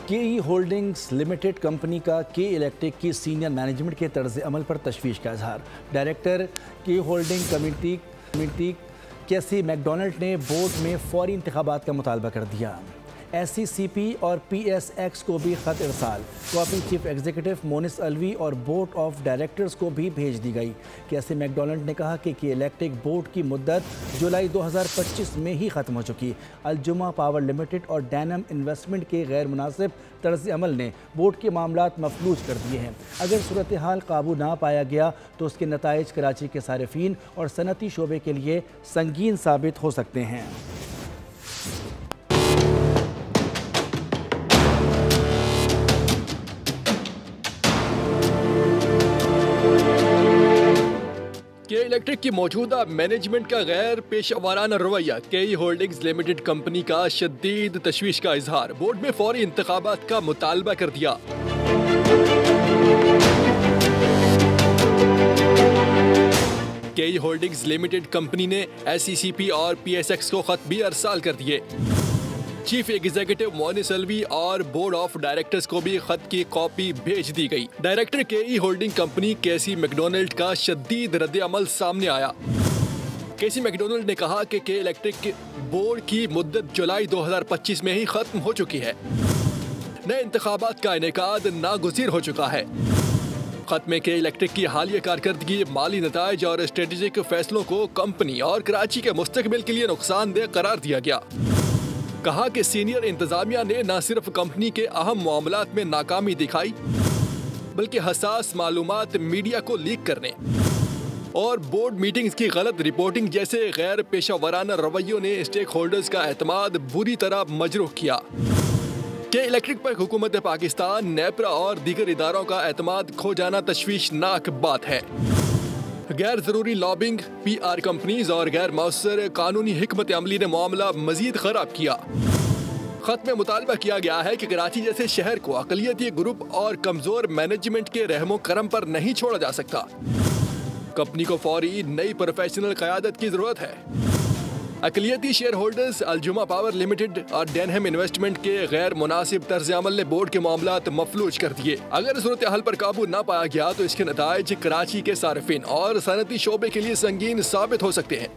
केई holdings limited company का के इलेक्ट्रिक की सीनियर मैनेजमेंट के तर्ज अमल पर तशवीश का इजहार। डायरेक्टर के होल्डिंग कमेटी कैसी मैकडोनल्ड ने बोर्ड में फौरी इंतखाबात का मुतालबा कर दिया। SCCP और PSX को भी ख़त इरसाल। Copy chief executive Monis Alvi और बोर्ड ऑफ डायरेक्टर्स को भी भेज दी गई। कैसी मैकडोनल्ड ने कहा कि इलेक्ट्रिक बोर्ड की मुद्दत जुलाई 2025 में ही ख़त्म हो चुकी। अलजुमा पावर लिमिटेड और डैनम इन्वेस्टमेंट के गैर मुनासिब तर्ज अमल ने बोर्ड के मामलात मफलूज कर दिए हैं। अगर सूरत हाल काबू ना पाया गया तो उसके नताइज कराची के सारिफीन और सनती शोबे के लिए संगीन साबित हो सकते हैं। के इलेक्ट्रिक की मौजूदा मैनेजमेंट का गैर पेशेवराना रवैया, केई होल्डिंग्स लिमिटेड कंपनी का शदीद तशवीश का इजहार। बोर्ड में फौरी इंतखाबात का मुतालबा कर दिया। केई होल्डिंग्स लिमिटेड कंपनी ने SCCP और PSX को खत भी अरसाल कर दिए। चीफ एग्जीक्यूटिव मोनिस अलवी और बोर्ड ऑफ डायरेक्टर्स को भी खत की कॉपी भेज दी गई। डायरेक्टर केई होल्डिंग कंपनी कैसी मैकडोनल्ड का शदीद रद्द-ए-अमल सामने आया। कैसी मैकडोनल्ड ने कहा कि के इलेक्ट्रिक बोर्ड की मुद्दत जुलाई 2025 में ही खत्म हो चुकी है। नए इंतखाबात का इनेकाद नागुज़ीर हो चुका है। खत में के इलेक्ट्रिक की हालिया कारकर्दगी, माली नताइज और स्ट्रेटेजिक फैसलों को कंपनी और कराची के मुस्तकबिल के लिए नुकसानदेह करार दिया गया। कहा कि सीनियर इंतजामिया ने न सिर्फ कंपनी के अहम मामलात में नाकामी दिखाई बल्कि हसास मालूमात मीडिया को लीक करने और बोर्ड मीटिंग्स की गलत रिपोर्टिंग जैसे गैर पेशेवराना रवैयों ने स्टेक होल्डर्स का एतमाद बुरी तरह मजरूह किया। के इलेक्ट्रिक पर हुकूमत पाकिस्तान, नेपरा और दीगर इदारों का एतमाद खो जाना तशवीशनाक बात है। गैर ज़रूरी लॉबिंग, PR कंपनीज और गैर मौसर कानूनी हिकमत अमली ने मामला मजीद खराब किया। खत में मुतालबा किया गया है कि कराची जैसे शहर को अक़लियती ग्रुप और कमज़ोर मैनेजमेंट के रहमो करम पर नहीं छोड़ा जा सकता। कंपनी को फौरी नई प्रोफेशनल क़यादत की ज़रूरत है। अक़लियती शेयर होल्डर्स अलजुमा पावर लिमिटेड और डैनहम इन्वेस्टमेंट के गैर मुनासिब तर्ज अमल ने बोर्ड के मामलात मफलूज कर दिए। अगर सूरत हाल पर काबू ना पाया गया तो इसके नताइज कराची के सारिफीन और सनती शोबे के लिए संगीन साबित हो सकते हैं।